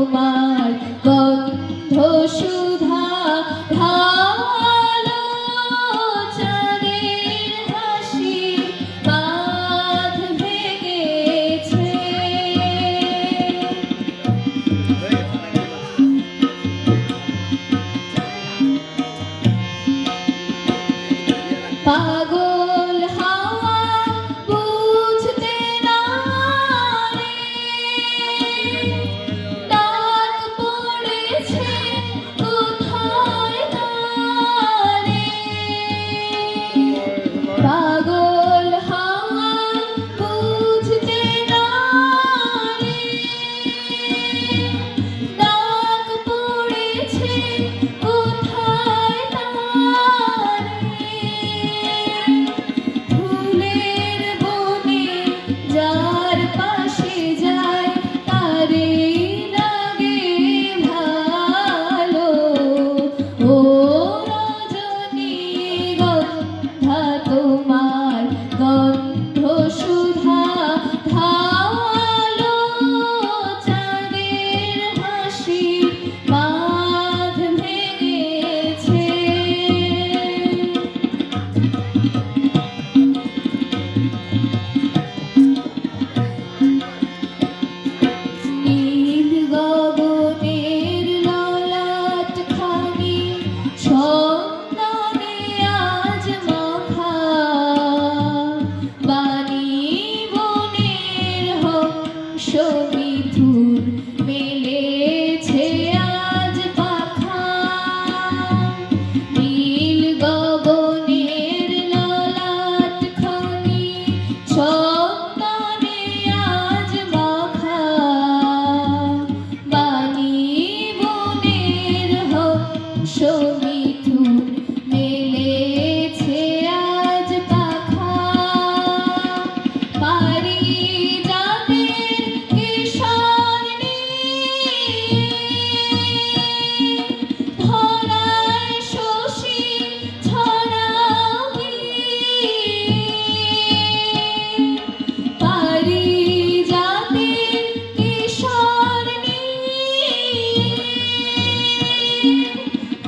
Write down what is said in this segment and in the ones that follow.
তোমার গন্ধ সুধা ঢালো চাঁদের হাসি বাঁধ ভেঙেছে। পাগল হাওয়া বুঝতে না রে, ডাক পড়েছে কোথায় তারে। পাগল হাওয়া বুঝতে না রে, ডাক পড়েছে কোথায় তারে। ফুলের বনে যার পাশে যায় তারেই লাগে ভালো। ও রজনীগন্ধা তোমার গন্ধ সুধা ঢালো চাঁদের হাসি বাঁধ ভেঙেছে। নীল গগনের ললাট খানি চন্দনে আজ মাখা, বাণী বনের হংস মিথুন মেলেছে আজ পাখা। নীল গগনের ললাট খানি চন্দনে আজ মাখা, বাণী বনের হংস মিথুন মেলেছে আজ পাখা। পারিজাতের কিশোর ধরায় শশী ছড়াবি। পারিজাতের কিশোর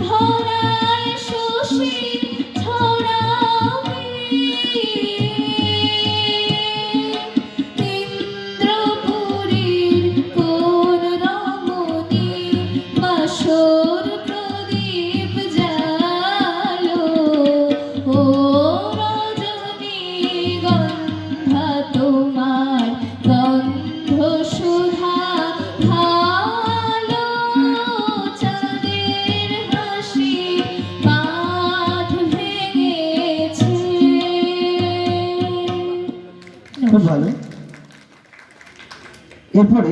ধরায় শশী ছড়াবি। ইন্দ্রপুরীর কোন রমণী বাসর প্রদীপ জালো। ও রজনীগন্ধা তোমার গন্ধ সুধা ঢালো চাঁদের হাসি বাঁধ ভেঙেছে। খুব ভালো। এরপরে